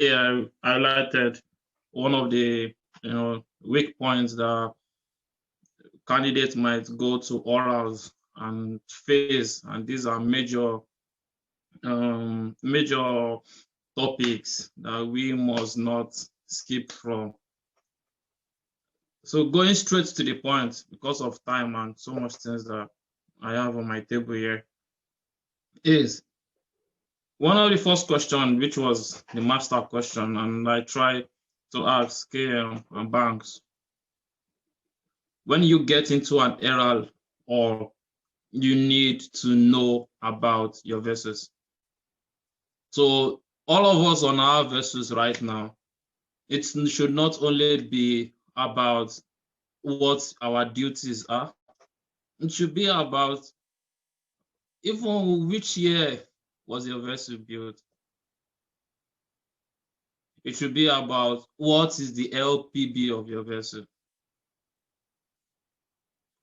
I highlighted one of the weak points that candidates might go to orals and face, and these are major topics that we must not skip from. So going straight to the point, because of time and so much things that I have on my table here, is one of the first question, which was the master question, and I tried to ask KM and Banks, when you get into an error or you need to know about your vessels. So all of us on our vessels right now, it should not only be about what our duties are, it should be about even which year was your vessel built. It should be about what is the LPB of your vessel.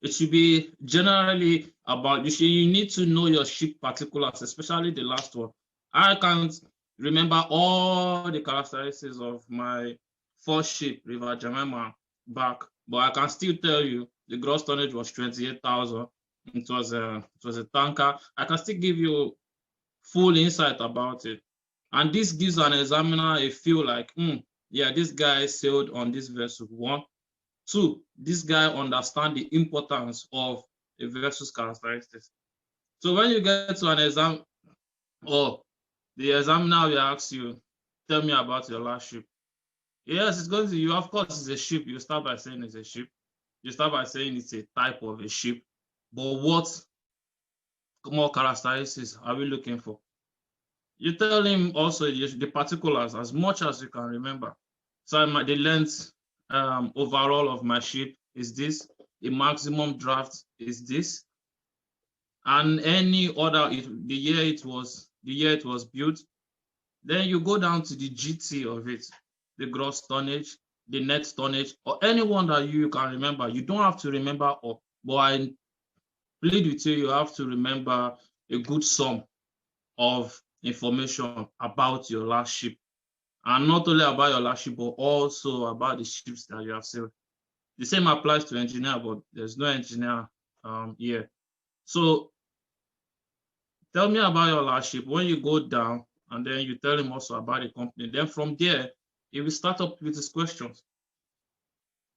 It should be generally about, you need to know your ship particulars, especially the last one. I can't remember all the characteristics of my first ship, River Jemima, back, but I can still tell you the gross tonnage was 28,000. It was a tanker. I can still give you full insight about it. And this gives an examiner a feel like, yeah, this guy sailed on this vessel. 1. 2, this guy understands the importance of a vessel's characteristics. So when you get to an exam, or the examiner will ask you, tell me about your last ship. Yes, it's going to you. Of course, it's a ship. You start by saying it's a ship. You start by saying it's a type of a ship. But what more characteristics are we looking for? You tell him also the particulars as much as you can remember. So the length overall of my ship is this. The maximum draft is this. And any other, the year it was built. Then you go down to the GT of it, the gross tonnage, the net tonnage, or any one that you can remember. You don't have to remember all, but I plead with you, you have to remember a good sum of information about your last ship. And not only about your last ship, but also about the ships that you have sailed. The same applies to engineer, but there's no engineer here. So tell me about your last ship. When you go down, and then you tell him also about the company. Then from there, he will start up with his questions.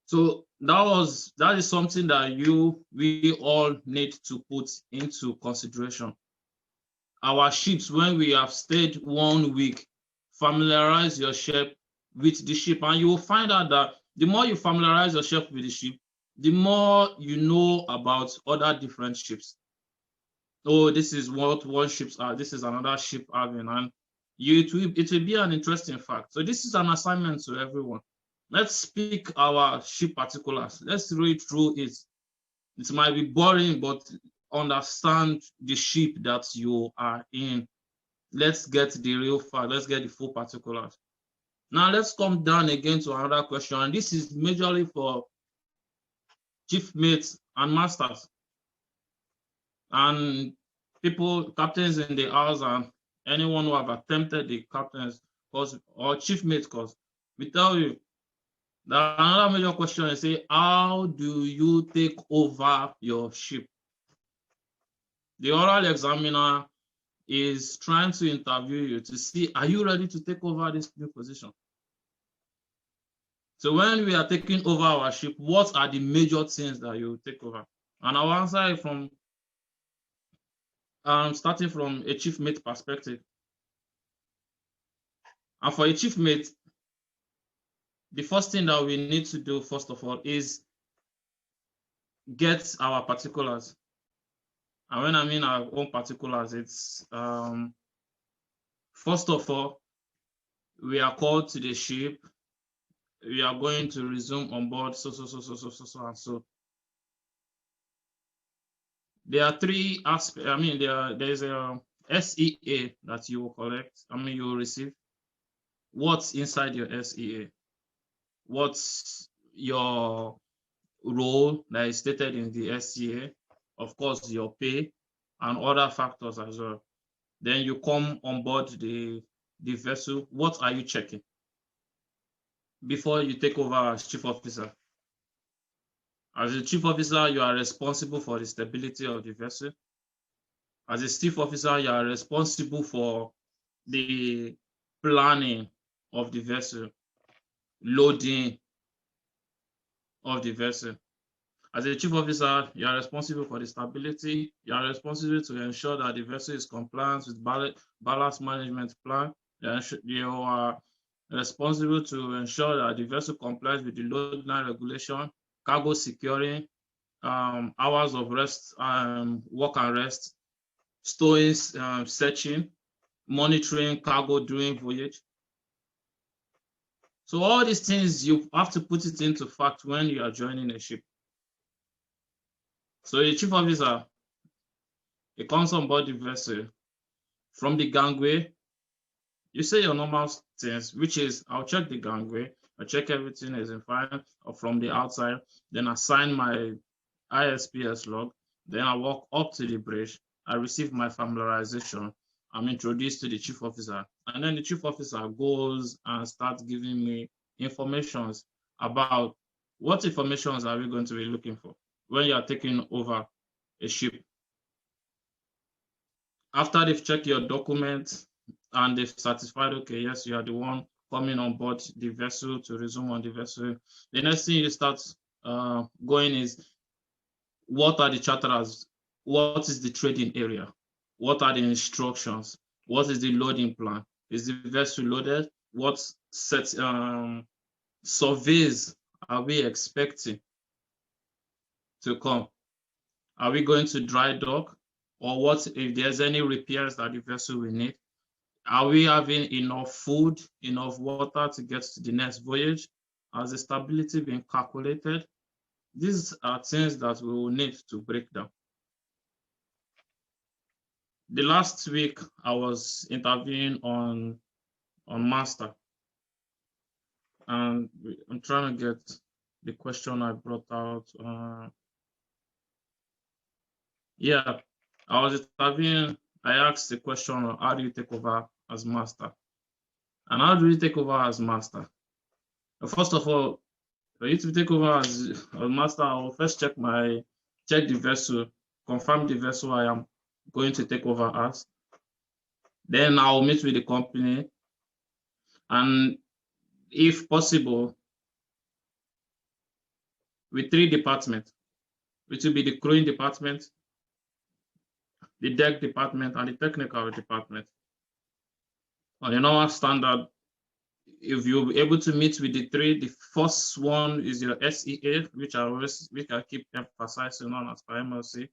So that is something that we all need to put into consideration. Our ships, when we have stayed 1 week, familiarize yourself with the ship, and you will find out that the more you familiarize yourself with the ship, the more you know about other different ships. Oh, this is what one ships are, this is another ship having, and it will be an interesting fact. So this is an assignment to everyone. Let's speak our ship particulars. Let's read through it. It might be boring, but understand the ship that you are in. Let's get the real fact. Let's get the full particulars. Now let's come down again to another question, and this is majorly for chief mates and masters and people, captains in the house, and anyone who have attempted the captain's course or chief mate's course. We tell you that another major question is, say, how do you take over your ship? The oral examiner is trying to interview you to see, are you ready to take over this new position? So when we are taking over our ship, what are the major things that you take over? And I'll answer it from starting from a chief mate perspective. And for a chief mate, the first thing that we need to do, first of all, is get our particulars. And when I mean our own particulars, it's first of all, we are called to the ship. We are going to resume on board, so, and so. There are 3 aspects. I mean, there's a SEA that you will collect. I mean, you will receive. What's inside your SEA? What's your role that is stated in the SEA? Of course, your pay and other factors as well. Then you come on board the vessel. What are you checking? before you take over as chief officer. As a chief officer, you are responsible for the stability of the vessel. As a chief officer, you are responsible for the planning of the vessel, loading of the vessel. As a chief officer, you are responsible for the stability. You are responsible to ensure that the vessel is compliant with ballast management plan. You are responsible to ensure that the vessel complies with the load line regulation, cargo securing, hours of rest, work and rest, stowing, searching, monitoring cargo during voyage. So all these things, you have to put it into fact when you are joining a ship. So the chief officer, he comes on board the vessel. From the gangway, you say your normal things, which is, I'll check the gangway, I'll check everything is in fine, or from the outside, then I sign my ISPS log, then I walk up to the bridge, I receive my familiarization, I'm introduced to the chief officer, and then the chief officer goes and starts giving me informations about what informations are we going to be looking for when you are taking over a ship. After they've checked your documents and they've certified, okay, yes, you are the one coming on board the vessel to resume on the vessel, the next thing you start going is, what are the charterers? What is the trading area? What are the instructions? What is the loading plan? Is the vessel loaded? What surveys are we expecting to come? Are we going to dry dock? Or what if there's any repairs that the vessel will need? Are we having enough food, enough water to get to the next voyage? Has the stability been calculated? These are things that we will need to break down. The last week, I was interviewing on master. And I'm trying to get the question I brought out. Yeah, I was interviewing, I asked the question, how do you take over as master? And how do you take over as master? First of all, for you to take over as master, I will first check the vessel, confirm the vessel I am going to take over as. Then I'll meet with the company, and if possible, with 3 departments, which will be the crewing department, the deck department, and the technical department. On a normal standard, if you're able to meet with the 3, the first one is your SEA, which I keep emphasizing on as per MLC.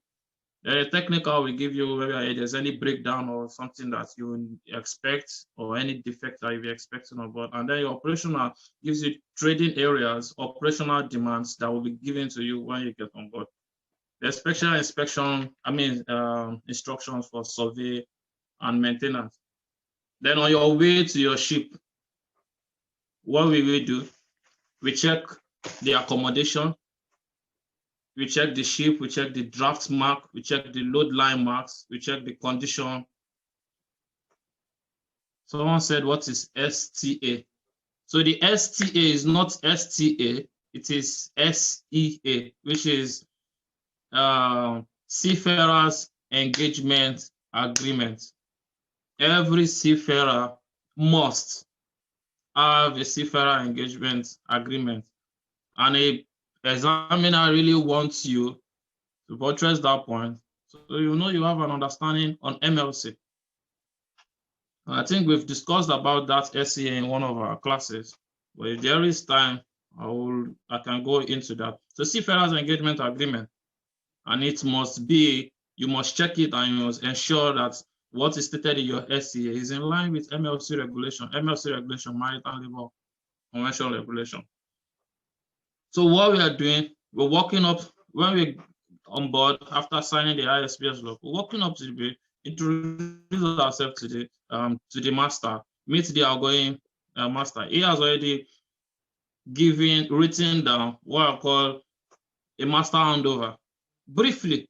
Then the technical will give you whether there's any breakdown or something that you expect, or any defect that you're expecting on board. And then your operational gives you trading areas, operational demands that will be given to you when you get on board. The special inspection, instructions for survey and maintenance. Then on your way to your ship, what will we do? We check the accommodation, we check the ship, we check the draft mark, we check the load line marks, we check the condition. Someone said, what is STA? So the STA is not STA, it is SEA, which is Seafarers Engagement Agreement. Every seafarer must have a seafarer engagement agreement, and a examiner really wants you to buttress that point, so you know you have an understanding on MLC. And I think we've discussed about that SEA in one of our classes, but if there is time, I can go into that. So seafarers engagement agreement, and it must be, you must check it and you must ensure that what is stated in your SEA is in line with MLC regulation, Maritime Labour Convention regulation. So what we are doing, we're walking up, when we're on board after signing the ISPS log, we're walking up to the bay, introduce ourselves to the master, meet the outgoing master. He has already written down what I call a master handover. Briefly,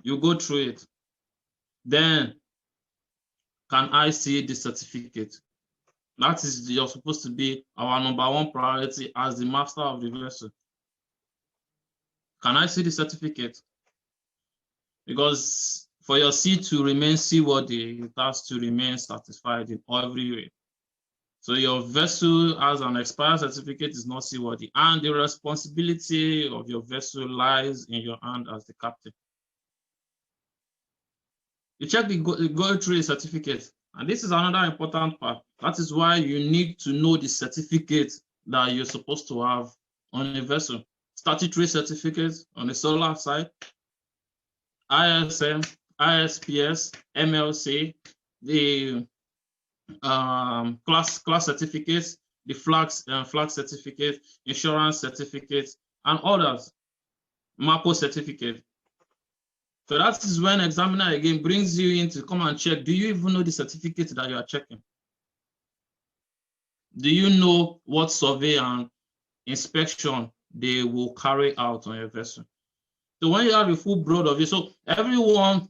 you go through it. Then, can I see the certificate? That is you're supposed to be our number one priority as the master of the vessel. Can I see the certificate? Because for your sea to remain seaworthy, it has to remain satisfied in every way. So your vessel as an expired certificate is not seaworthy, and the responsibility of your vessel lies in your hand as the captain. You check the go through the certificate, and this is another important part. That is why you need to know the certificate that you're supposed to have on a vessel. Statutory certificate on the solar side, ISM, ISPS, MLC, the class certificates, the flag certificate, insurance certificate, and others, MAPO certificate. So that is when examiner again brings you in to come and check. Do you even know the certificate that you are checking? Do you know what survey and inspection they will carry out on your vessel? So when you have a full broad of it, so everyone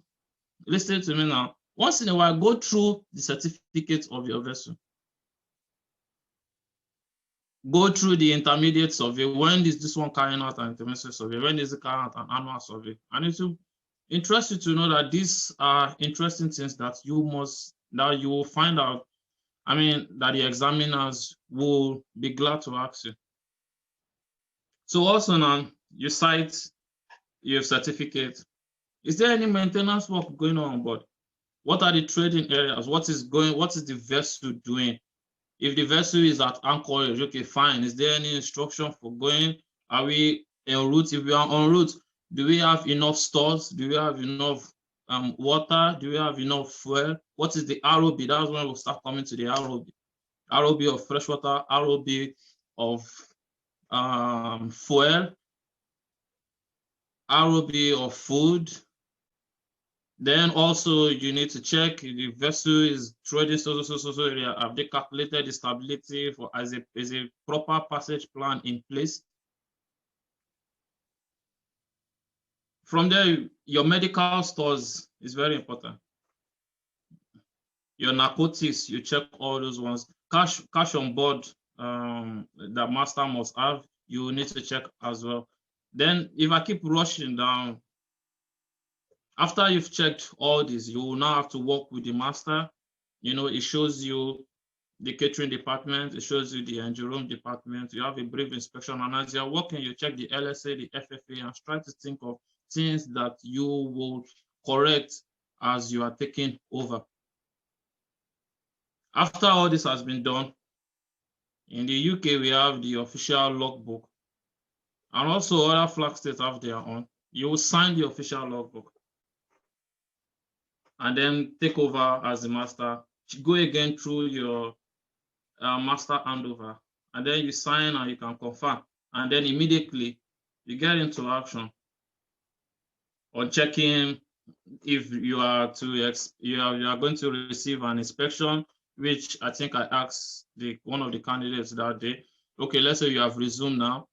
listen to me now. Once in a while, go through the certificate of your vessel. Go through the intermediate survey. When is this one carrying out an intermediate survey? When is it carrying out an annual survey? And it will interest you to know that these are interesting things that you will find out. I mean, that the examiners will be glad to ask you. So also now, you cite your certificate. Is there any maintenance work going on board? What are the trading areas? What is the vessel doing? If the vessel is at anchorage, okay, fine. Is there any instruction for going? Are we en route? If we are en route, do we have enough stores? Do we have enough water? Do we have enough fuel? What is the ROB? That's when we'll start coming to the ROB. ROB of freshwater, ROB of fuel, ROB of food. Then also you need to check if the vessel is trading so area. Have they calculated the stability for as a proper passage plan in place? From there, your medical stores is very important. Your narcotics, you check all those ones. Cash on board that master must have, you need to check as well. Then if I keep rushing down, after you've checked all this, you will now have to work with the master. You know, it shows you the catering department, it shows you the engine room department. You have a brief inspection, and as you're working, you check the LSA, the FFA, and try to think of things that you will correct as you are taking over. After all this has been done, in the UK, we have the official logbook, and also other flag states have their own. You will sign the official logbook and then take over as the master. Go again through your master handover, and then you sign and you can confirm, and then immediately you get into action on checking if you are going to receive an inspection, which I think I asked one of the candidates that day. Okay, let's say you have resumed now.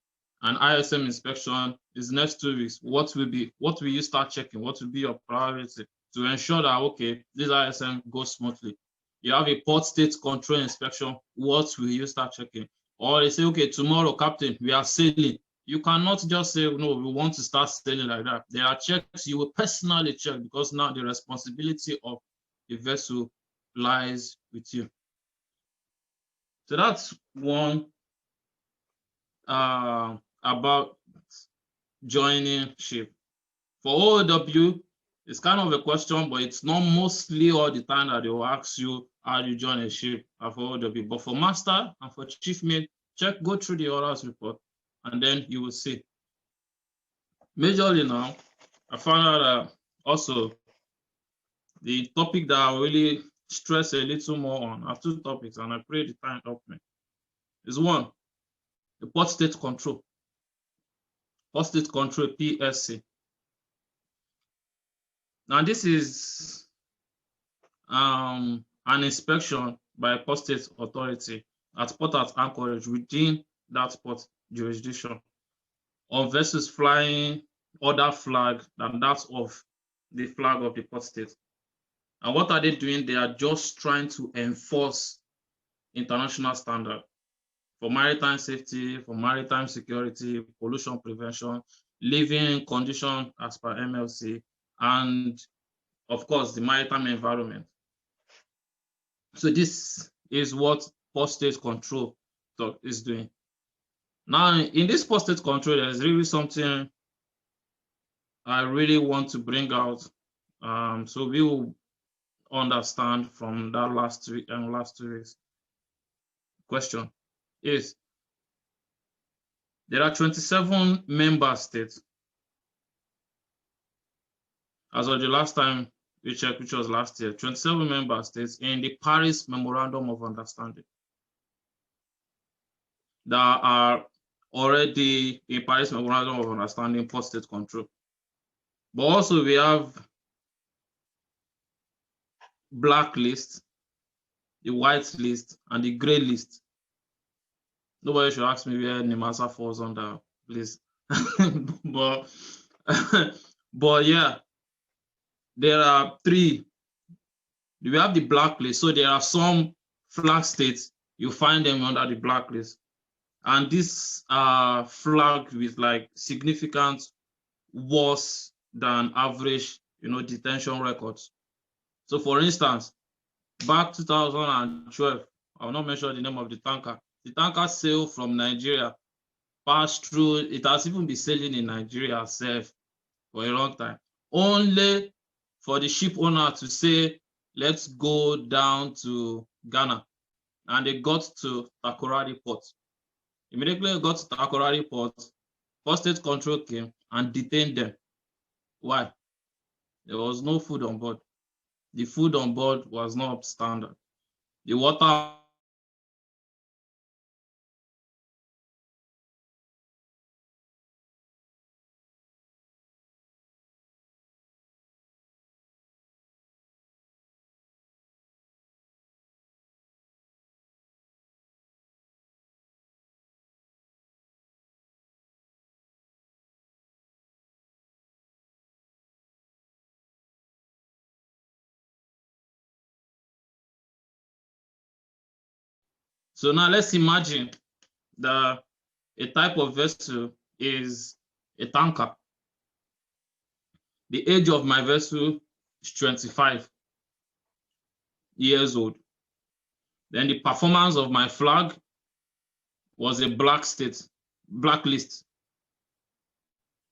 An ISM inspection is next 2 weeks. What will you start checking? What will be your priority to ensure that, okay, this ISM goes smoothly? You have a port state control inspection. What will you start checking? Or they say, okay, tomorrow, Captain, we are sailing. You cannot just say, no, we want to start sailing like that. There are checks you will personally check, because now the responsibility of the vessel lies with you. So that's one about joining ship. For OW, it's kind of a question, but it's not mostly all the time that they will ask you how you join a ship for OW. But for master and for chief mate, go through the orders report, and then you will see. Majorly now, I found out that also the topic that I really stress a little more on are two topics, and I pray the time help me. Is one, the port state control. Port state control, PSC. Now this is an inspection by a port state authority at port at anchorage within that port jurisdiction of vessels flying other flag than that of the flag of the port state. And what are they doing? They are just trying to enforce international standard for maritime safety, for maritime security, pollution prevention, living condition as per MLC, and of course, the maritime environment. So this is what post-state control is doing. Now, in this post-state control, there's really something I really want to bring out. So we will understand from that last 2 weeks. Question is, there are 27 member states. As of the last time we checked, which was last year, 27 member states in the Paris Memorandum of Understanding that are already in Paris Memorandum of Understanding post-state control. But also we have black list, the white list, and the gray list. Nobody should ask me where Nimasa falls under, please. but yeah, there are 3. We have the blacklist. So there are some flag states, you find them under the blacklist. And this flag with like significant worse than average, detention records. So for instance, back 2012, I will not mention the name of the tanker. The tanker sailed from Nigeria, passed through, it has even been sailing in Nigeria itself for a long time. Only for the ship owner to say, let's go down to Ghana. And they got to Takoradi Port. Immediately got to Takoradi Port, post-state control came and detained them. Why? There was no food on board. The food on board was not standard. The water So now let's imagine that a type of vessel is a tanker. The age of my vessel is 25 years old. Then the performance of my flag was a blacklist.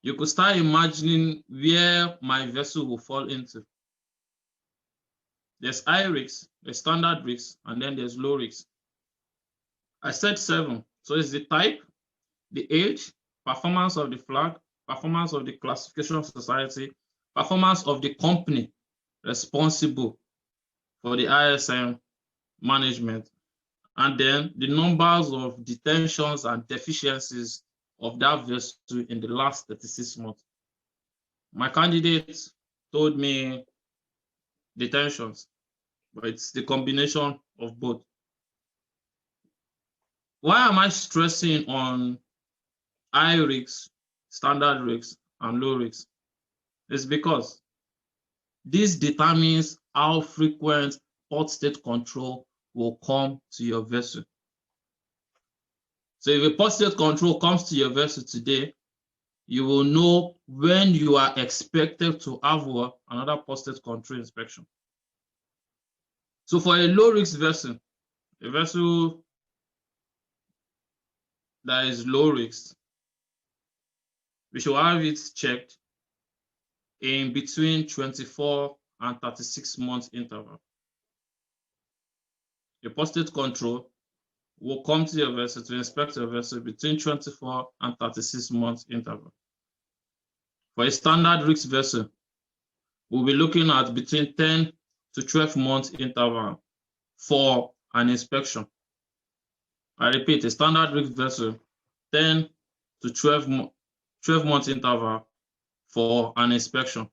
You could start imagining where my vessel will fall into. There's high risk, there's standard risk, and then there's low risk. I said 7. So it's the type, the age, performance of the flag, performance of the classification society, performance of the company responsible for the ISM management, and then the numbers of detentions and deficiencies of that vessel in the last 36 months. My candidate told me detentions, but it's the combination of both. Why am I stressing on high risks, standard risks, and low risks? It's because this determines how frequent post-state control will come to your vessel. So if a post-state control comes to your vessel today, you will know when you are expected to have another post-state control inspection. So for a low-risk vessel, a vessel that is low risk, we should have it checked in between 24 and 36 months interval. Your post-state control will come to your vessel to inspect your vessel between 24 and 36 months interval. For a standard risk vessel, we'll be looking at between 10 to 12 months interval for an inspection. I repeat, a standard risk vessel, 10 to 12 months interval for an inspection.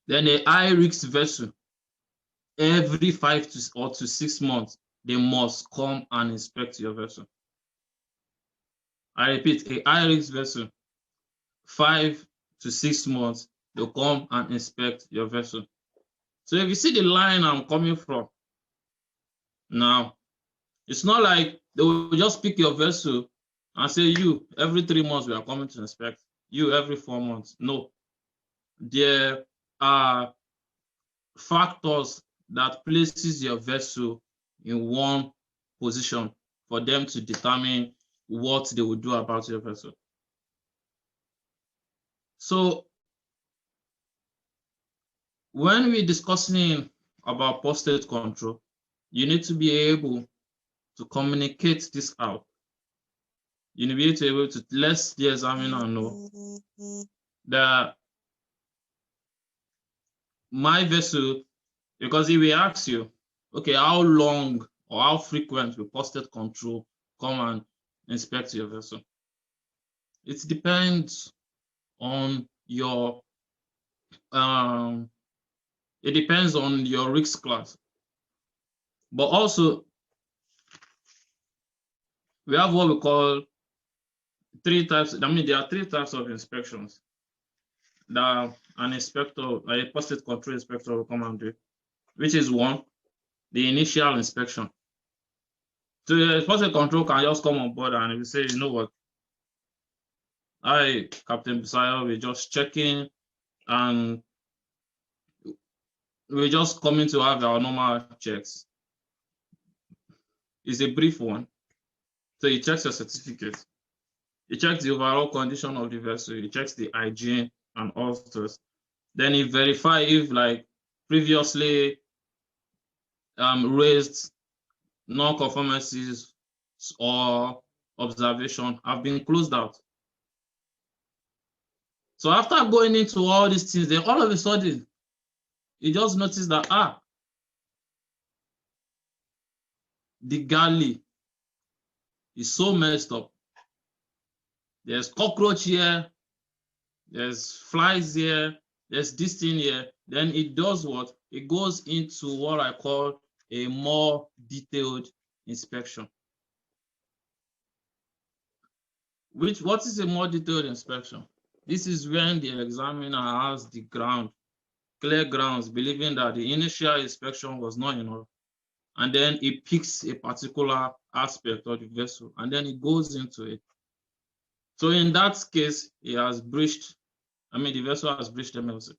Then a high risk vessel, every 5 to 6 months, they must come and inspect your vessel. I repeat, a high risk vessel, 5 to 6 months, they'll come and inspect your vessel. So if you see the line I'm coming from, now, It's not like they will just pick your vessel and say, you, every 3 months we are coming to inspect, you every 4 months. No, there are factors that places your vessel in one position for them to determine what they will do about your vessel. So when we're discussing about postage control, you need to be able to communicate this out. You need to be able to let the examiner know that my vessel, because he will ask you, okay, how long or how frequent will postage control come and inspect your vessel? It depends on your it depends on your risk class. But also, we have what we call 3 types. I mean, there are 3 types of inspections that an inspector, a postage control inspector will come and do, which is 1, the initial inspection. So the postage control can just come on board and if you say, you know what, hi, Captain Busayo, we're just checking and we're just coming to have our normal checks. It's a brief one. So he checks your certificate. He checks the overall condition of the vessel. He checks the hygiene and all sorts. Then he verifies if, like, previously raised non-conformances or observation have been closed out. So after going into all these things, then all of a sudden, you just notice that, the galley is so messed up. There's cockroach here, there's flies here, there's this thing here. Then it does what? It goes into what I call a more detailed inspection. What is a more detailed inspection? This is when the examiner has the clear grounds, believing that the initial inspection was not enough. And then it picks a particular aspect of the vessel and then it goes into it. So in that case, it has breached, the vessel has breached MLC.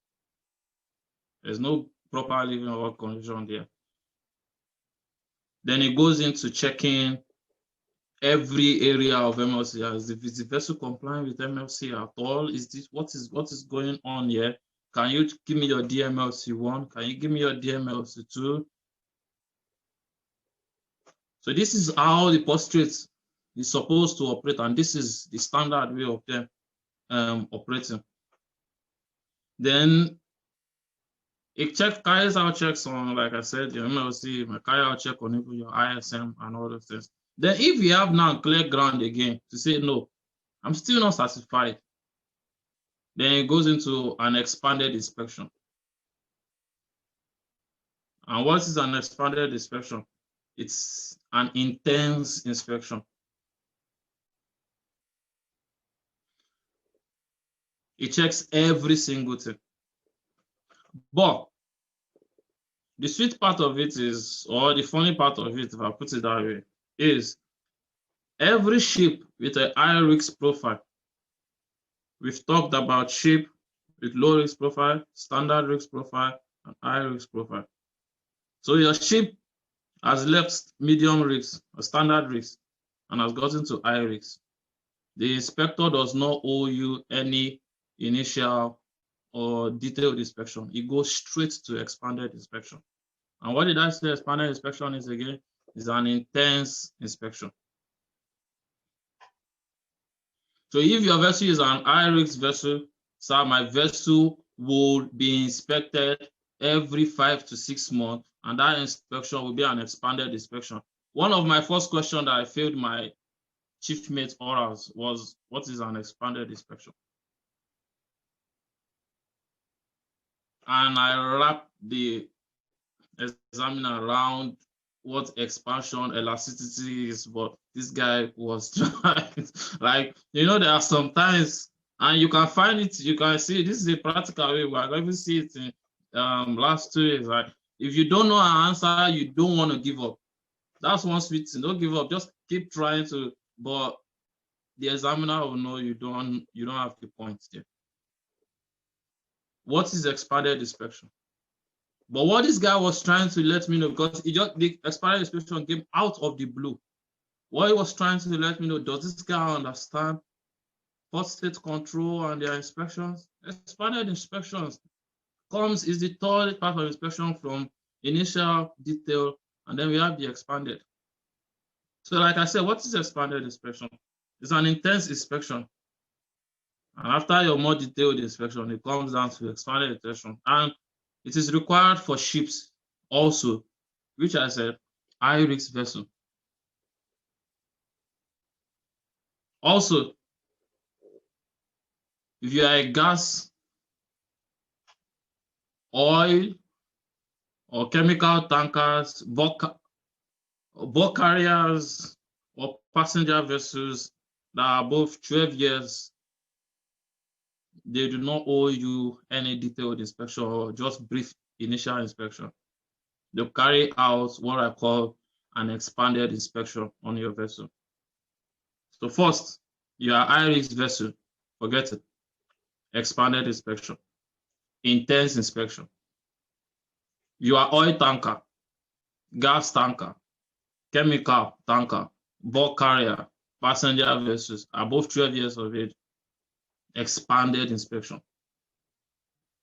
There's no proper living or work condition there. Then it goes into checking every area of MLC. Is the vessel complying with MLC at all? What is going on here? Can you give me your DMLC 1? Can you give me your DMLC 2? So this is how the postage is supposed to operate, and this is the standard way of them operating. Then it carries out checks on, like I said, your MLC, carry out check on even your ISM and all those things. Then if you have now clear ground again to say, no, I'm still not satisfied, then it goes into an expanded inspection. And what is an expanded inspection? It's an intense inspection. It checks every single thing. But the sweet part of it is, or the funny part of it, if I put it that way, is every ship with a high risk profile. We've talked about ship with low risk profile, standard risk profile, and high risk profile. So your ship has left medium risk or standard risk and has gotten to high risk. The inspector does not owe you any initial or detailed inspection. It goes straight to expanded inspection. And what did I say expanded inspection is again? Is an intense inspection. So if your vessel is an high risk vessel, so my vessel will be inspected every 5 to 6 months, and that inspection will be an expanded inspection. One of my first questions that I failed my chief mate orals was, what is an expanded inspection? And I wrapped the examiner around what expansion elasticity is, but this guy was trying, like, there are some times, and you can find it, you can see, this is a practical way, but I even see it in last 2 years, like, if you don't know an answer, you don't want to give up. That's one sweet thing. Don't give up. Just keep trying to, but the examiner will know you don't have the points there. What is expanded inspection? But what this guy was trying to let me know, because the expanded inspection came out of the blue. What he was trying to let me know, does this guy understand port state control and their inspections? Expanded inspections is the third part of inspection from initial detail, and then we have the expanded. So like I said, what is expanded inspection? It's an intense inspection. And after your more detailed inspection, it comes down to expanded inspection. And it is required for ships also, which I said, high-risk vessel. Also, if you are a gas, oil, or chemical tankers, bulk carriers, or passenger vessels that are above 12 years, they do not owe you any detailed inspection or just brief initial inspection. They'll carry out what I call an expanded inspection on your vessel. So first, you are high-risk vessel, forget it. Expanded inspection, intense inspection. You are oil tanker, gas tanker, chemical tanker, bulk carrier, passenger vessels above 12 years of age, expanded inspection.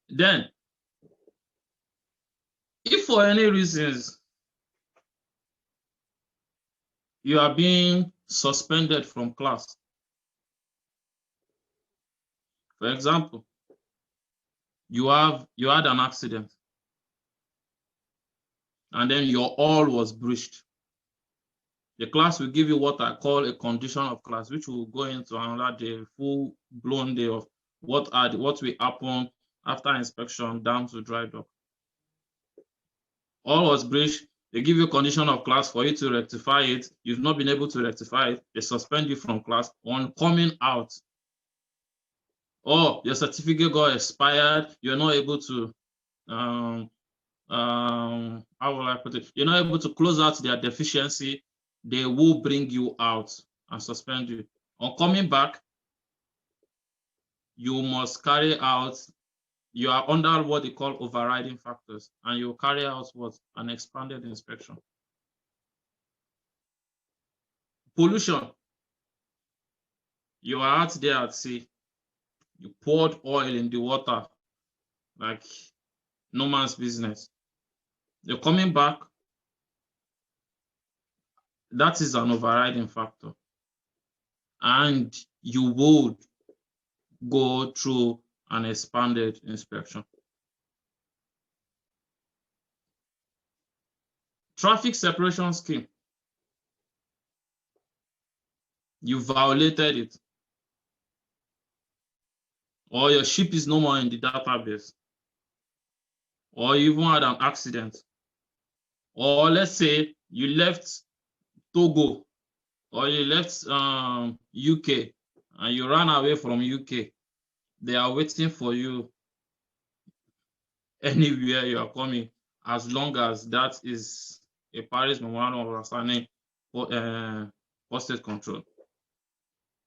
Then, if for any reasons you are being suspended from class, for example, you had an accident and then your hull was breached, the class will give you what I call a condition of class, which will go into another day, full-blown day of what will happen after inspection down to dry dock. Hull was breached, they give you a condition of class for you to rectify it. You've not been able to rectify it, they suspend you from class. On coming out, or your certificate got expired, you're not able to how will I put it? You're not able to close out their deficiency, they will bring you out and suspend you. On coming back, you must carry out, you are under what they call overriding factors, and you carry out what? An expanded inspection. Pollution. You are out there at sea, you poured oil in the water like no man's business. You're coming back, that is an overriding factor. And you would go through an expanded inspection. Traffic separation scheme. You violated it, or your ship is no more in the database, or you even had an accident, or let's say you left Togo, or you left UK and you ran away from UK. They are waiting for you anywhere you are coming, as long as that is a Paris Memorandum of Understanding for state control.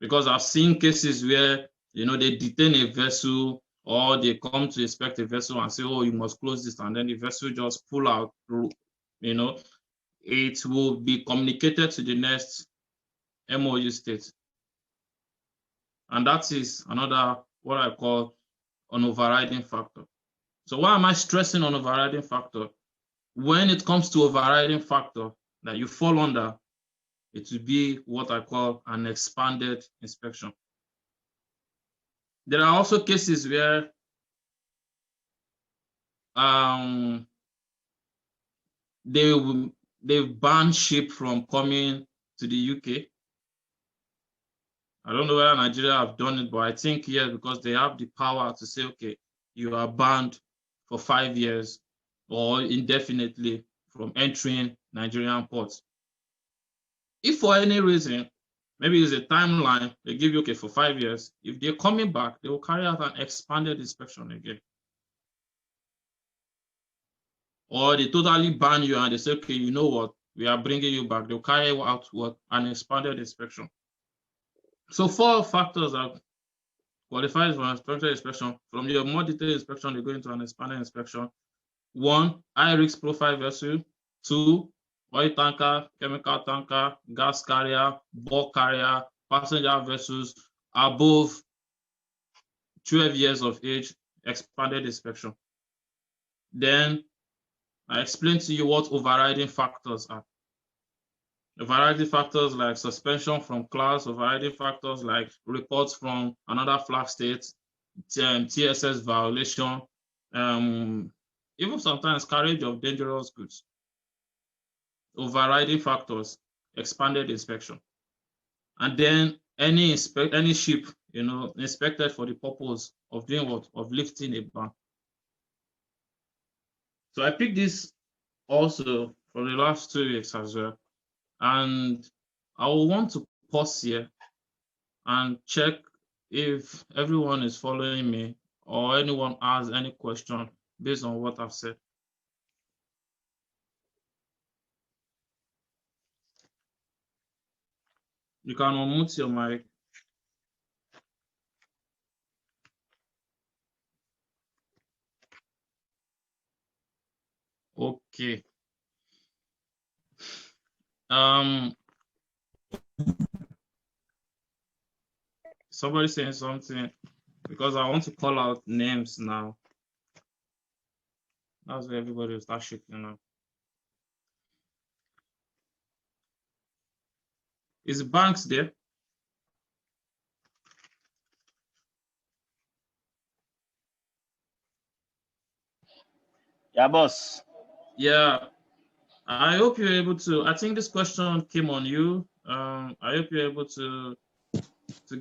Because I've seen cases where they detain a vessel, or they come to inspect a vessel and say, oh, you must close this, and then the vessel just pull out. It will be communicated to the next MOU state. And that is another, what I call an overriding factor. So why am I stressing on overriding factor? When it comes to overriding factor that you fall under, it will be what I call an expanded inspection. There are also cases where they ban ship from coming to the UK. I don't know whether Nigeria have done it, but I think yes, because they have the power to say, okay, you are banned for 5 years or indefinitely from entering Nigerian ports. If for any reason, maybe it's a timeline, they give you, okay, for 5 years, if they're coming back, they will carry out an expanded inspection again. Or they totally ban you and they say, okay, you know what, we are bringing you back. They'll carry out what an expanded inspection. So 4 factors that qualifies for an expanded inspection. From your more detailed inspection, you go into an expanded inspection. 1, high risk profile vessel. 2, oil tanker, chemical tanker, gas carrier, bulk carrier, passenger vessels above 12 years of age, expanded inspection. Then I explained to you what overriding factors are. Overriding factors like suspension from class, overriding factors like reports from another flag state, TSS violation, even sometimes carriage of dangerous goods. Overriding factors, expanded inspection. And then any ship, inspected for the purpose of doing what? Of lifting a ban. So I picked this also for the last 2 weeks as well. And I will want to pause here and check if everyone is following me or anyone has any question based on what I've said. You can unmute your mic. Okay. Somebody saying something because I want to call out names now. That's where everybody will start shaking now. Is Banks there? Yeah, boss. Yeah. I hope you're able to. I think this question came on you. I hope you're able to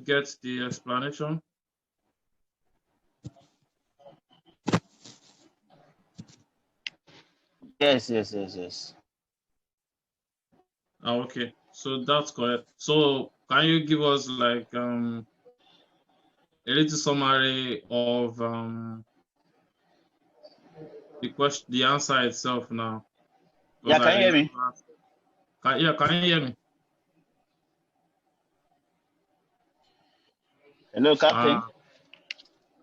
get the explanation. Yes. Oh, okay, so that's correct. So can you give us like a little summary of the question, the answer itself now? Yeah, can you hear me? Can you hear me? Hello, Captain.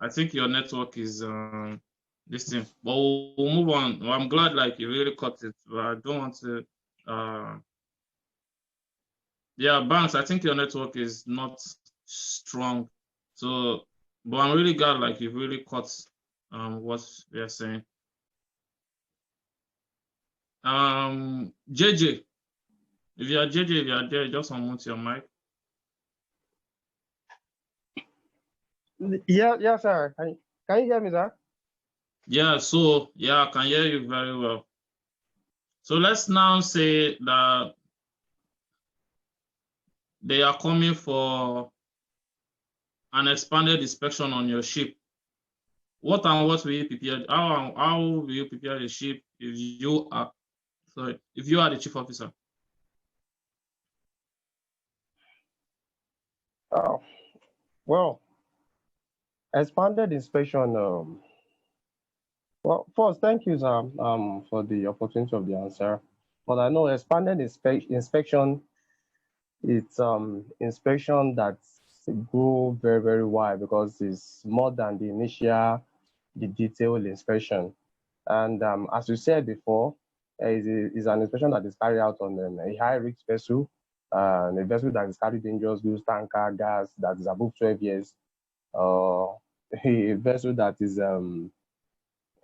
I think your network is this thing, but we'll move on. Well, I'm glad like you really caught it, but I don't want to. Yeah, Banks, I think your network is not strong, so but I'm really glad like you really caught what we are saying. JJ, if you are there, just unmute your mic. Yeah, sir. Can you hear me, sir? Yeah, so yeah, I can hear you very well. So let's now say that they are coming for an expanded inspection on your ship. What will you prepare? How will you prepare the ship if you are the chief officer? Oh, well, expanded inspection. Well, first, thank you, sir, for the opportunity of the answer. But I know expanded inspection, it's inspection that go very, very wide because it's more than the detailed inspection. And as you said before, is an inspection that is carried out on a high-risk vessel, a vessel that is carrying dangerous goods, tanker, gas, that is above 12 years, a vessel that is an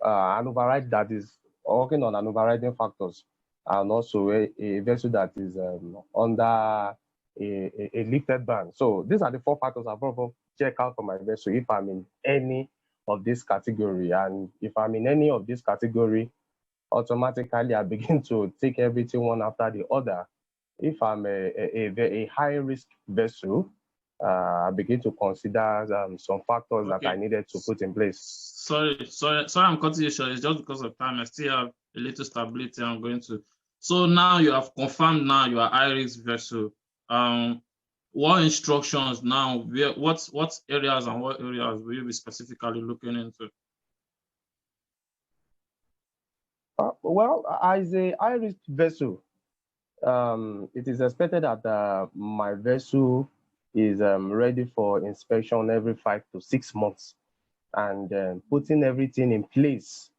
override that is working on an overriding factors, and also a vessel that is under a lifted ban. So these are the 4 factors I've probably check out for my vessel if I'm in any of this category. And if I'm in any of this category, automatically I begin to take everything one after the other. If I'm a high risk vessel, I begin to consider some factors that I needed to put in place. Sorry, I'm cutting you short. It's just because of time. I still have a little stability I'm going to. So now you have confirmed now you are high risk vessel. What instructions now? What areas and what areas will you be specifically looking into? Well, as a high risk vessel, It is expected that my vessel is ready for inspection every 5 to 6 months, and putting everything in place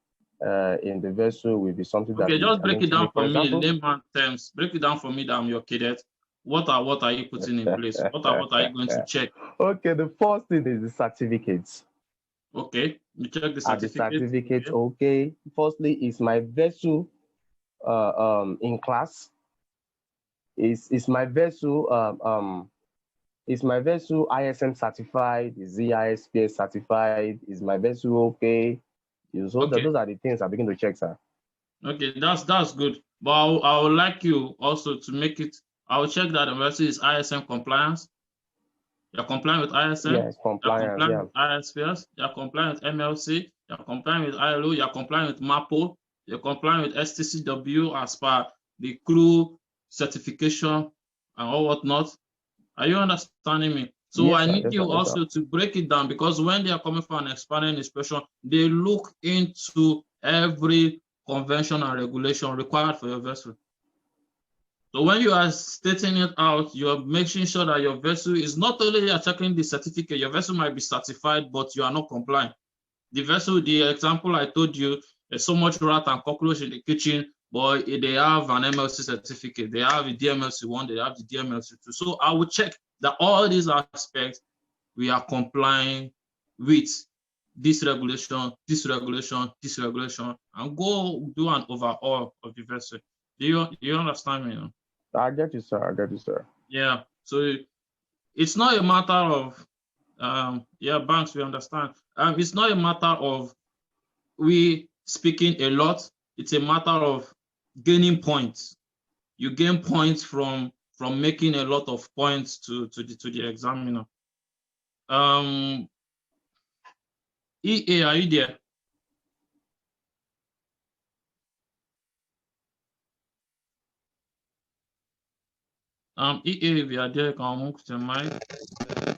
in the vessel will be something that Okay, is just break it challenging down me. For for me in example, layman terms. Break it down for me that I'm your cadet. What are you putting in place? What are you going to check? okay, the first thing is the certificates. Okay, you check the Are the certificate. certificates Okay. okay? Firstly, is my vessel in class? Is my vessel is my vessel ISM certified? Is it ISPS certified? Is my vessel okay? So Okay. those are the things I begin to check, sir. Okay, that's good. But I would like you also to make it. I will check that the vessel is ISM compliance. You're compliant with ISM. Yes, You're compliance. compliant Yeah. with ISPS. You're compliant with MLC. You're compliant with ILO. You're compliant with MAPO. You're compliant with STCW as per the crew certification and all whatnot. Are you understanding me? So Yes, I sir. need Yes, sir. you Yes, sir. also to break it down, because when they are coming for an expanded inspection, they look into every convention and regulation required for your vessel. So when you are stating it out, you are making sure that your vessel is not only you are checking the certificate, your vessel might be certified, but you are not compliant. The vessel, the example I told you, there's so much rat and cockroach in the kitchen, but they have an MLC certificate, they have a DMLC 1, they have the DMLC 2. So I will check that all these aspects we are complying with this regulation, this regulation, this regulation, and go do an overhaul of the vessel. Do you understand me? I get you, sir. I get you, sir. Yeah. So it's not a matter of yeah, banks, we understand. It's not a matter of we speaking a lot. It's a matter of gaining points. You gain points from making a lot of points to the examiner. EA, are you there? EA, if you are there, you can move to mic.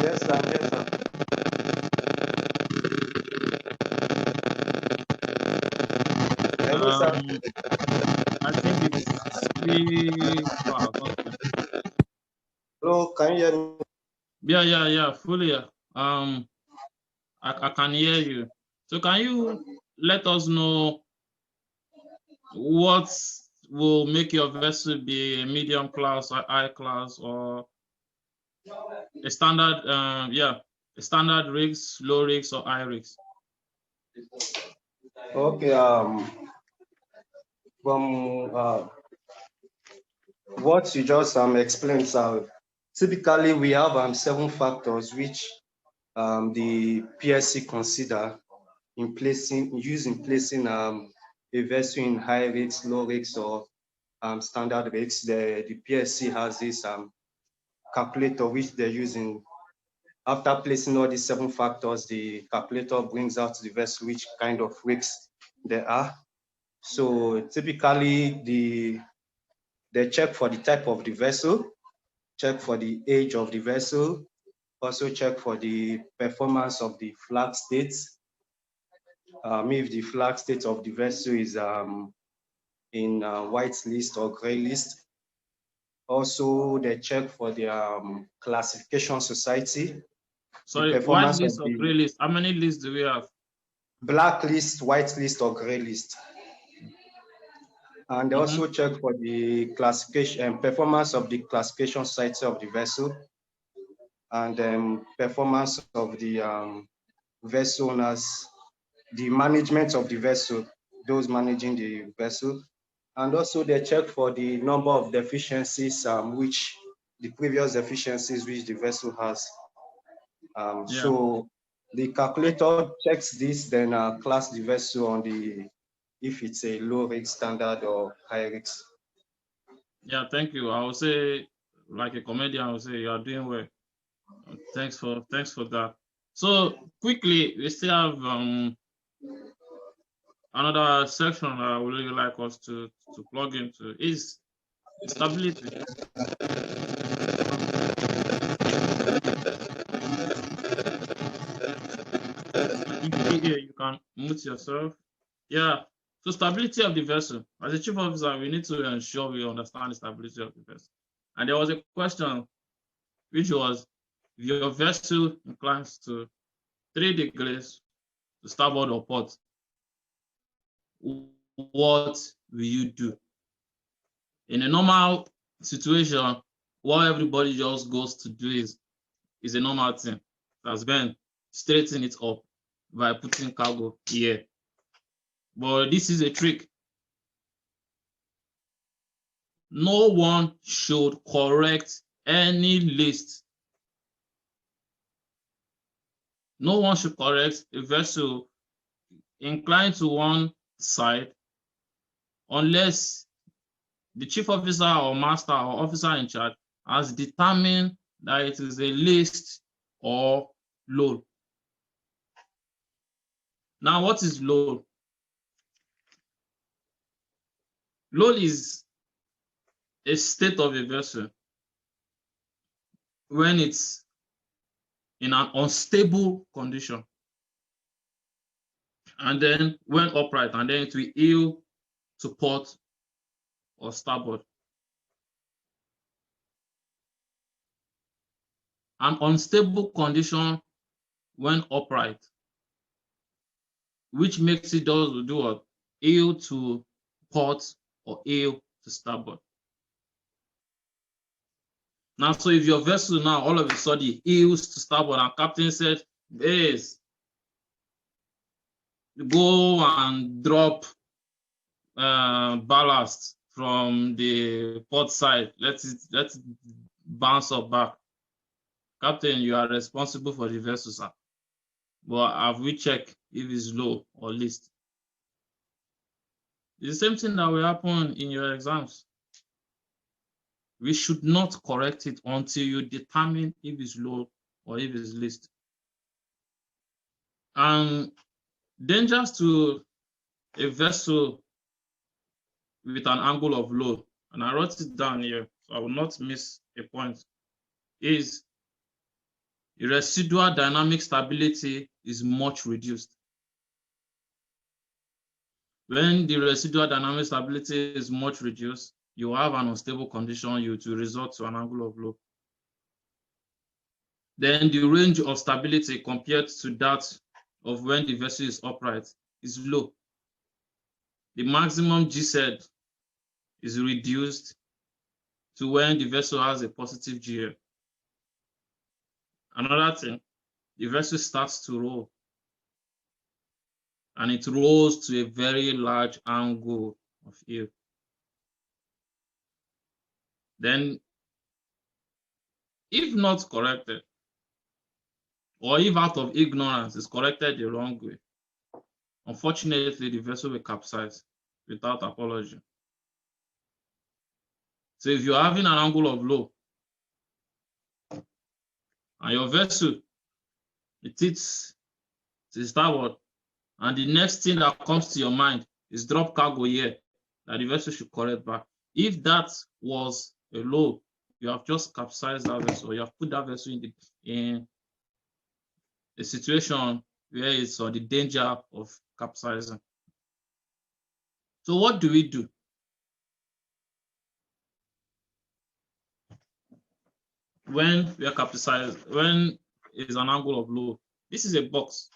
Yes, sir. Yes, sir. Hello, sir. I think it's pretty far. Hello, can you hear me? Yeah, fully. I can hear you. So can you let us know what will make your vessel be a medium class or high class, or a standard, a standard rigs, low rigs, or high rigs? Okay. From what you just explained, sir, typically we have 7 factors which the PSC consider in placing a vessel in high rigs, low rigs, or standard rigs. The PSC has this calculator which they're using. After placing all these 7 factors, the calculator brings out the vessel which kind of rigs there are. So typically they check for the type of the vessel, check for the age of the vessel, also check for the performance of the flag states. If the flag state of the vessel is in white list or gray list. Also, they check for the classification society. Sorry, white list or gray list? How many lists do we have? Black list, white list, or gray list. And they also check for the classification and performance of the classification society of the vessel, and performance of the vessel owners, the management of the vessel, those managing the vessel. And also they check for the number of deficiencies, which the previous deficiencies which the vessel has. So the calculator checks this, then class the vessel on the if it's a low rig standard or high rigs. Yeah, thank you. I would say, like a comedian, I would say you are doing well. Thanks for that. So quickly, we still have another section that I would really like us to plug into is stability. I think here you can mute yourself. Yeah. So stability of the vessel. As a chief officer, we need to ensure we understand the stability of the vessel. And there was a question, which was, if your vessel inclines to 3 degrees to starboard or port, what will you do? In a normal situation, what everybody just goes to do is a normal thing. That's been straighten it up by putting cargo here. But this is a trick. No one should correct any list. No one should correct a vessel inclined to one side unless the chief officer or master or officer in charge has determined that it is a list or load. Now, what is load? Load is a state of a vessel when it's in an unstable condition, and then when upright, and then it will yield to port or starboard. An unstable condition when upright, which makes it do what? Yield to port or yield to starboard. Now, so if your vessel now all of a sudden yields to starboard and captain said, "Base, go and drop ballast from the port side. Let's bounce up back." Captain, you are responsible for the vessel, sir. But have we checked if it's low or list? It's the same thing that will happen in your exams. We should not correct it until you determine if it's low or if it's list. And dangers to a vessel with an angle of load, and I wrote it down here so I will not miss a point, is the residual dynamic stability is much reduced. When the residual dynamic stability is much reduced, you have an unstable condition, you to result to an angle of load. Then the range of stability compared to that of when the vessel is upright is low. The maximum GZ is reduced to when the vessel has a positive GL. Another thing, the vessel starts to roll, and it rolls to a very large angle of yield. Then, if not corrected, or if out of ignorance is corrected the wrong way, unfortunately, the vessel will capsize without apology. So if you're having an angle of low, and your vessel, it hits to starboard, and the next thing that comes to your mind is drop cargo here, that the vessel should correct back. If that was a low, you have just capsized that vessel, you have put that vessel in a situation where it's on the danger of capsizing. So what do we do? When we are capsized, when it's an angle of low, this is a box.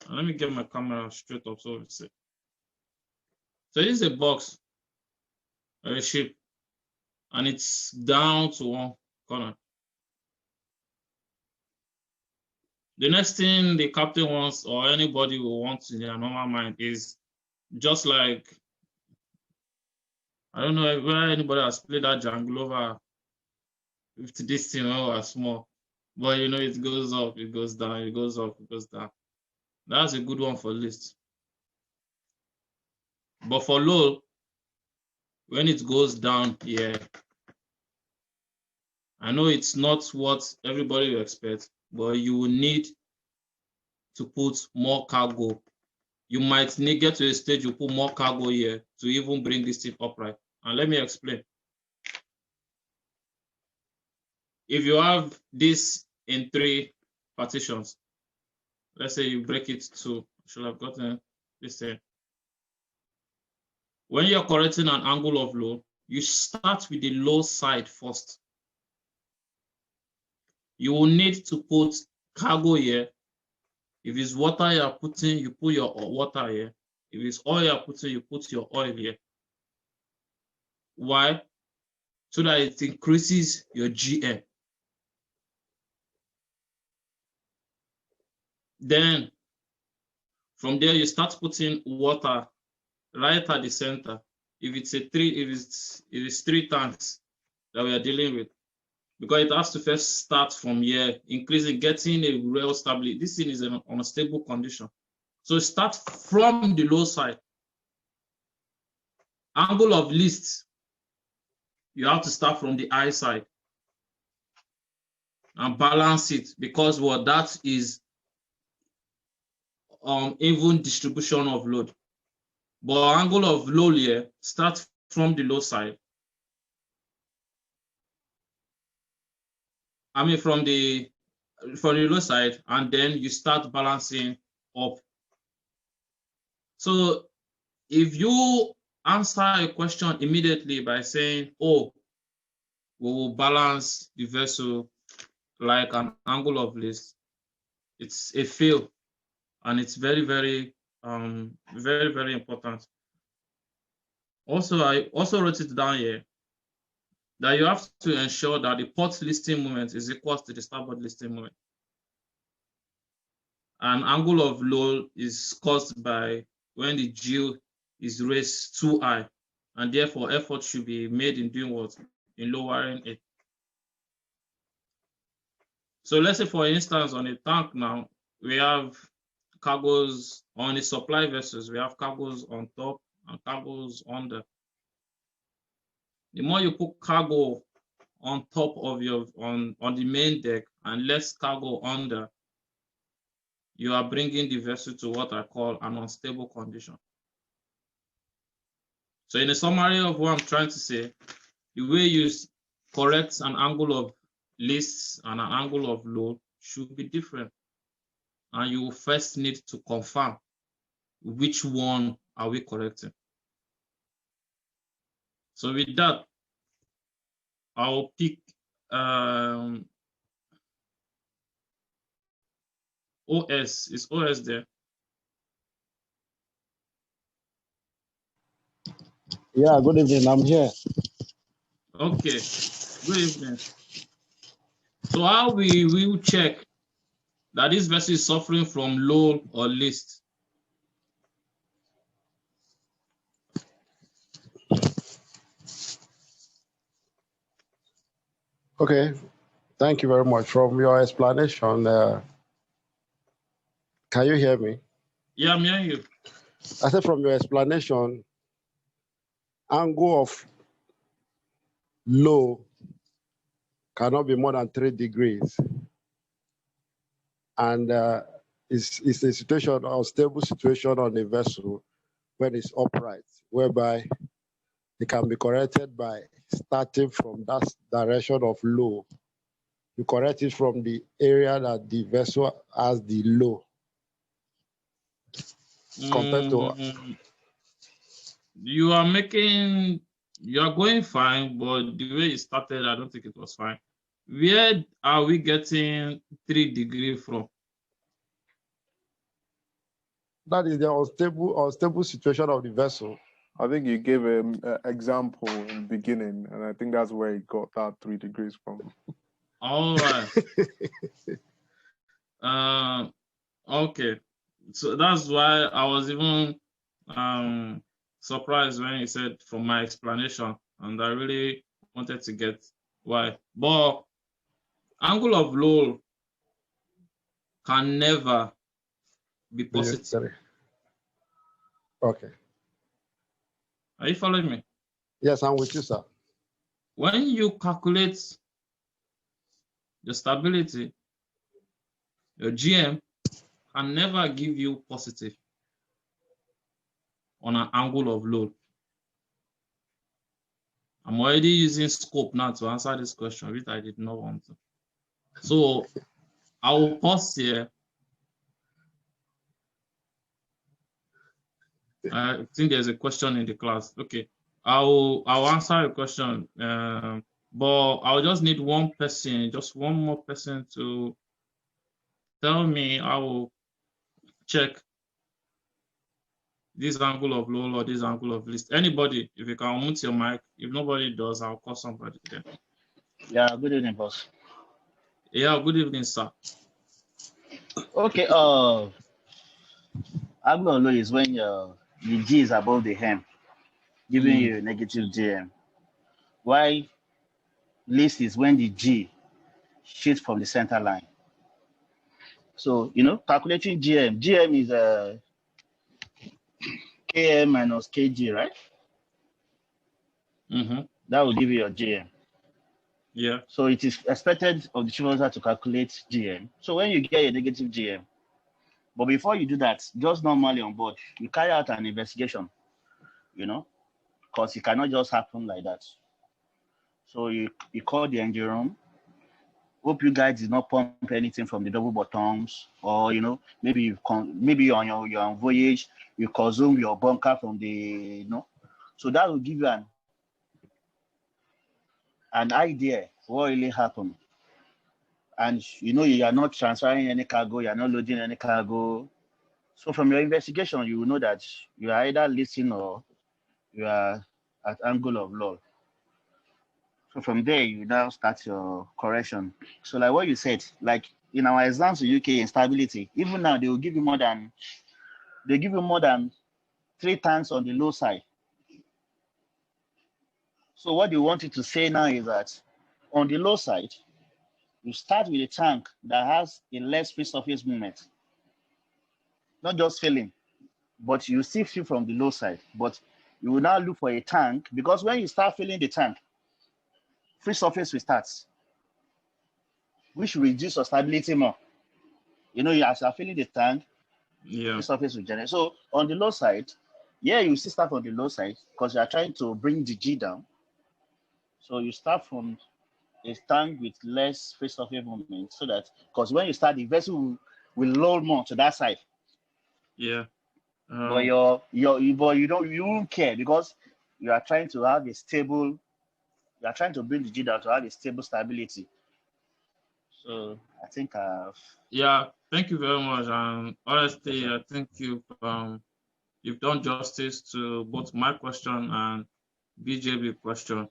And let me get my camera straight up so we see. So this is a box, a ship, and it's down to one corner. The next thing the captain wants, or anybody will want in their normal mind, is just like, I don't know where anybody has played that Janglova with this thing when we were small, but you know, it goes up, it goes down, it goes up, it goes down. That's a good one for list. But for low, when it goes down here, I know it's not what everybody will expect, but you will need to put more cargo. You might need get to a stage you put more cargo here to even bring this thing upright. And let me explain. If you have this in 3 partitions, let's say you break it to, should have gotten this thing. when you're correcting an angle of load, you start with the low side first. You will need to put cargo here. If it's water you're putting, you put your water here. If it's oil you're putting, you put your oil here. Why? So that it increases your GM. Then from there you start putting water right at the center. If it's three tanks that we are dealing with, because it has to first start from here, increasing, getting a real stability. This thing is on a stable condition. So start from the low side. Angle of least, you have to start from the high side and balance it, because what that is even distribution of load. But angle of load here, start from the low side. I mean from the low side, and then you start balancing up. So if you answer a question immediately by saying, oh, we will balance the vessel like an angle of least, it's a fail, and it's very, very, very, very important. Also, I also wrote it down here that you have to ensure that the port listing moment is equal to the starboard listing moment. An angle of load is caused by when the G is raised too high, and therefore effort should be made in doing what? In lowering it. So let's say, for instance, on a tank now, we have cargoes on the supply vessels, we have cargoes on top and cargoes under. The more you put cargo on top of your on the main deck and less cargo under, you are bringing the vessel to what I call an unstable condition. So in a summary of what I'm trying to say, the way you correct an angle of least and an angle of load should be different. And you first need to confirm which one are we correcting. So with that, I'll pick OS. Is OS there? Yeah, good evening. I'm here. Okay, good evening. So how we will check that this vessel is suffering from low or least? Okay, thank you very much. From your explanation, can you hear me? Yeah, I'm hearing you. I said from your explanation, angle of low cannot be more than 3 degrees. And it's a situation, a stable situation on the vessel when it's upright, whereby it can be corrected by starting from that direction of low. You correct it from the area that the vessel has the low. Compared to you are going fine, but the way you started, I don't think it was fine. Where are we getting 3 degrees from? that is the unstable situation of the vessel. I think you gave an example in the beginning, and I think that's where he got that 3 degrees from. All right. Okay. So that's why I was even surprised when he said from my explanation, and I really wanted to get why. But angle of low can never be positive. Okay. Are you following me? Yes, I'm with you, sir. When you calculate the stability, your GM can never give you positive on an angle of load. I'm already using scope now to answer this question, which I did not want to. So I will pause here. I think there's a question in the class. Okay, I'll answer a question. But I'll just need one person, just one more person to tell me. I will check this angle of load or this angle of list. Anybody, if you can mute your mic. If nobody does, I'll call somebody there. Yeah, good evening, boss. Yeah, good evening, sir. Okay, angle of load is when the G is above the hem, giving you a negative GM. Why list is when the G shifts from the center line. So, calculating GM is KM minus KG, right? That will give you your GM. Yeah. So it is expected of the chief officer to calculate GM. So when you get a negative GM, but before you do that, just normally on board, you carry out an investigation, because it cannot just happen like that. So you call the engine room. Hope you guys did not pump anything from the double bottoms, or maybe maybe on your on voyage you consume your bunker from the So that will give you an idea what really happened. And you are not transferring any cargo, you are not loading any cargo. So from your investigation, you will know that you are either listing or you are at angle of load. So from there, you now start your correction. So like what you said, like in our exams in UK instability, even now they will give you more than 3 tanks on the low side. So what they want you to say now is that on the low side, you start with a tank that has a less free surface movement. Not just filling, but you still fill from the low side. But you will now look for a tank, because when you start filling the tank, free surface will start, which will reduce your stability more. As you're filling the tank, free surface will generate. So on the low side, you still start on the low side because you are trying to bring the G down. So you start from a tank with less free surface movement, so that because when you start, the vessel will load more to that side. Yeah. But you won't care, because you are trying to have a stable. You are trying to bring the G down to have a stable stability. So I think thank you very much. And honestly, I think you've done justice to both my question and BJB question.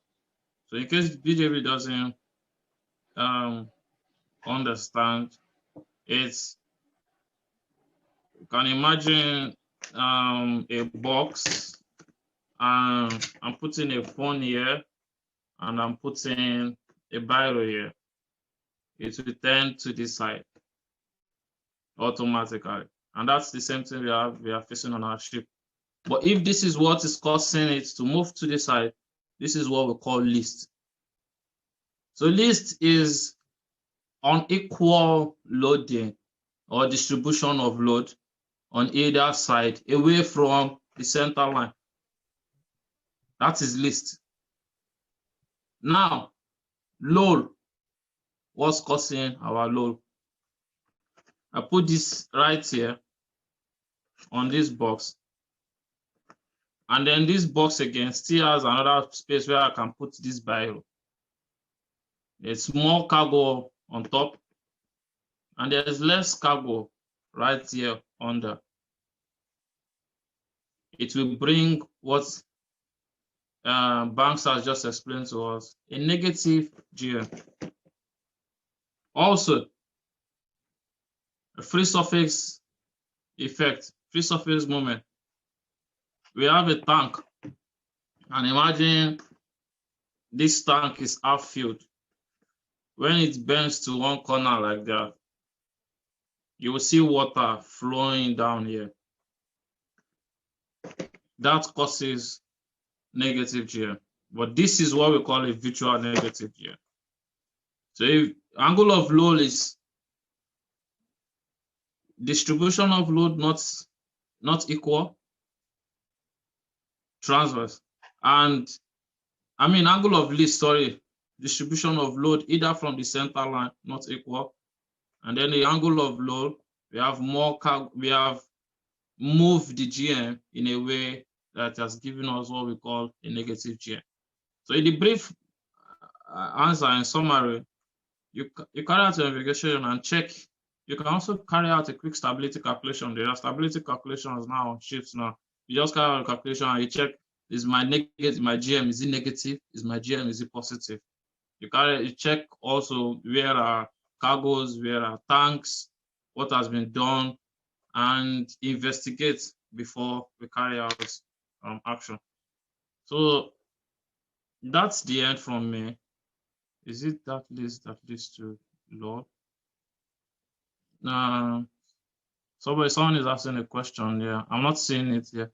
So in case BJB doesn't understand, you can imagine a box, and I'm putting a phone here, and I'm putting a biro here. It will turn to this side automatically. And that's the same thing we are facing on our ship. But if this is what is causing it to move to the side, this is what we call list. So list is unequal loading or distribution of load on either side away from the center line. That is list. Now, load. What's causing our load? I put this right here on this box. And then this box again still has another space where I can put this biro. There's more cargo on top, and there's less cargo right here under. It will bring what Banks has just explained to us, a negative GM. Also, a free surface effect, free surface moment. We have a tank, and imagine this tank is half filled. When it bends to one corner like that, you will see water flowing down here. That causes negative GM. But this is what we call a virtual negative GM. So if angle of load is distribution of load not equal, transverse, and angle of list, distribution of load either from the center line not equal, and then the angle of load, we have more cargo, we have move the GM in a way that has given us what we call a negative GM. So in the brief answer, in summary, you carry out your investigation and check. You can also carry out a quick stability calculation. There are stability calculations now on ships now. You just carry out a calculation and you check, is my GM, is it negative? Is my GM, is it positive? You check also where are cargoes, where are tanks, what has been done, and investigate before we carry out action. So that's the end from me. Is it that list that leads to law? Someone is asking a question. Yeah, I'm not seeing it yet.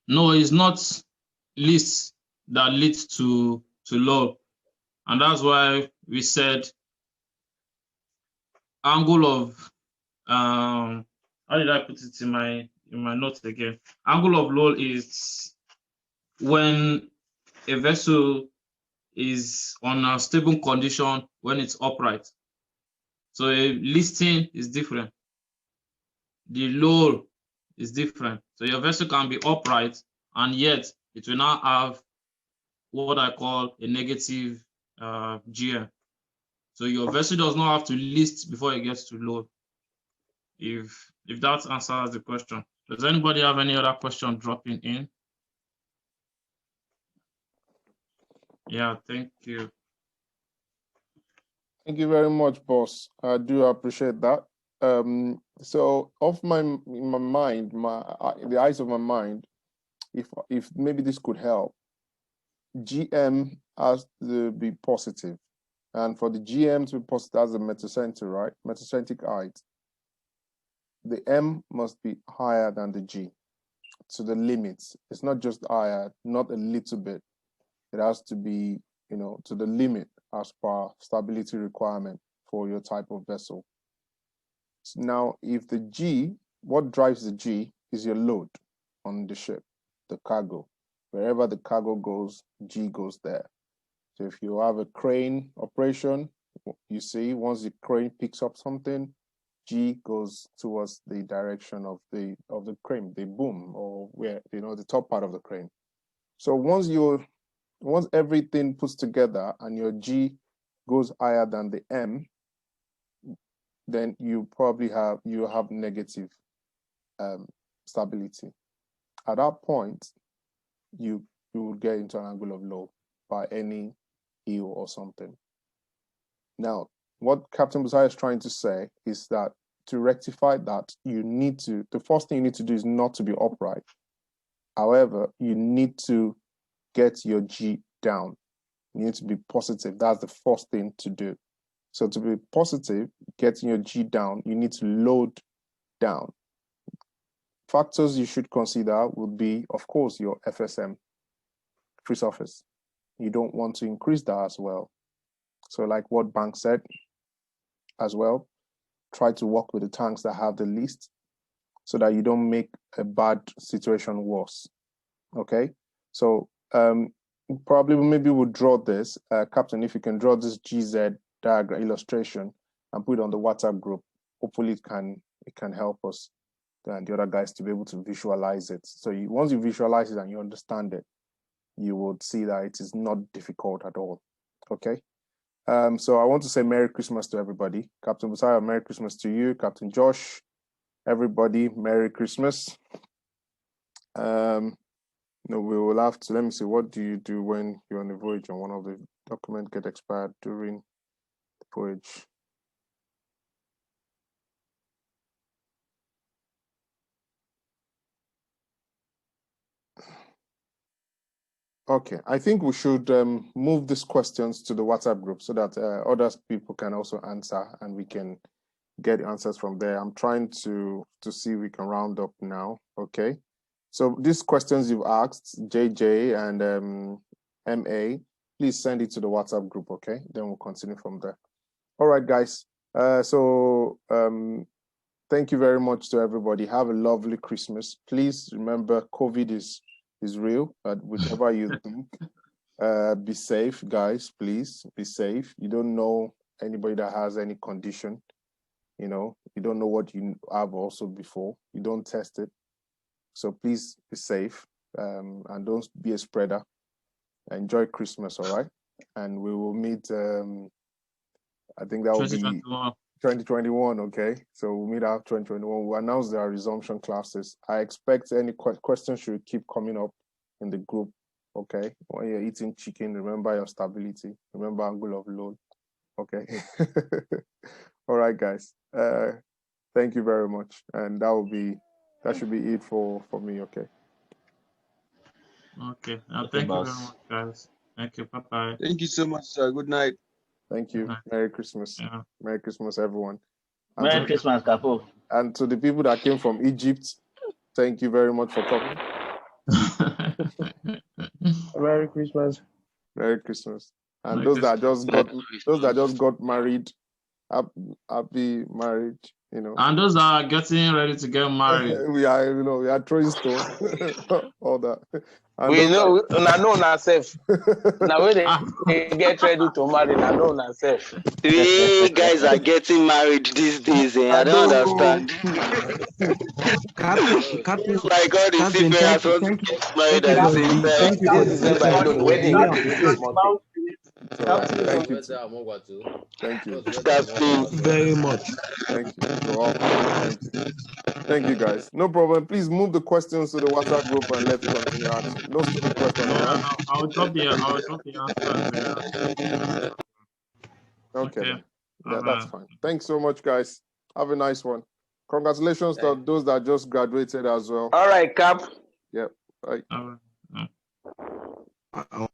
No, it's not lists that leads to law, and that's why we said angle of how did I put it in my notes again? Angle of load is when a vessel is on a stable condition when it's upright. So a listing is different. The load is different. So your vessel can be upright and yet it will not have what I call a negative GM. So your vessel does not have to list before it gets to load. If that answers the question. Does anybody have any other question dropping in? Yeah, thank you. Thank you very much, boss. I do appreciate that. So in my mind, the eyes of my mind, if maybe this could help, GM has to be positive. And for the GM to be positive, that's the metacenter, right? Metacentric height. The M must be higher than the G to the limits. It's not just higher, not a little bit. It has to be, to the limit as per stability requirement for your type of vessel. So now, if the G, what drives the G is your load on the ship, the cargo. Wherever the cargo goes, G goes there. So if you have a crane operation, you see, once the crane picks up something, G goes towards the direction of the crane, the boom, or where, the top part of the crane. So once everything puts together and your G goes higher than the M, then you probably have negative stability. At that point, you will get into an angle of low by any heel or something. Now, what Captain Busayo is trying to say is that to rectify that, the first thing you need to do is not to be upright. However, you need to get your G down. You need to be positive. That's the first thing to do. So to be positive, getting your G down, you need to load down. Factors you should consider would be, of course, your FSM, free surface. You don't want to increase that as well. So like what Bank said as well, try to work with the tanks that have the least so that you don't make a bad situation worse. Okay, so probably maybe we'll draw this. Captain, if you can draw this GZ diagram illustration and put it on the WhatsApp group, hopefully it can help us and the other guys to be able to visualize it. So once you visualize it and you understand it, you would see that it is not difficult at all. Okay. So I want to say Merry Christmas to everybody. Captain Busayo, Merry Christmas to you. Captain Josh, everybody, Merry Christmas. We will have to, let me see, what do you do when you're on a voyage and one of the documents get expired during the voyage? Okay, I think we should move these questions to the WhatsApp group so that other people can also answer and we can get answers from there. I'm trying to see if we can round up now. Okay, so these questions you've asked, JJ and MA, please send it to the WhatsApp group. Okay, then we'll continue from there. All right, guys. Thank you very much to everybody. Have a lovely Christmas. Please remember, COVID is real, whichever you think. Be safe, guys. Please be safe. You don't know anybody that has any condition. You know, you don't know what you have also before. You don't test it. So please be safe, and don't be a spreader. Enjoy Christmas, all right? And we will meet, I think that will be 2021, okay? So we'll meet after 2021. We'll announce their resumption classes. I expect any questions should keep coming up in the group, okay? When you're eating chicken, remember your stability. Remember angle of load, okay? All right, guys. Thank you very much. And that should be it for me, okay? Okay. Thank you very much, guys. Thank you. Bye-bye. Thank you so much, sir. Good night. Thank you. Merry Christmas. Yeah. Merry Christmas, everyone. Merry Christmas, Capo. And to the people that came from Egypt, thank you very much for coming. Merry Christmas. Merry Christmas. And those that just got married, happy marriage, you know. And those that are getting ready to get married. we are throwing stone, all that. And we know ourselves. Now when they get ready to marry, I know ourselves. We guys are getting married these days. I don't understand. Captain, my God, is Captain, thank you very much. Thank you. Thank you, guys. No problem. Please move the questions to the WhatsApp group and let's continue asking. No stupid questions, all right? I'll drop the answer. Okay. Yeah, that's fine. Thanks so much, guys. Have a nice one. Congratulations to those that just graduated as well. All right, Cap. Yep. Bye. All right.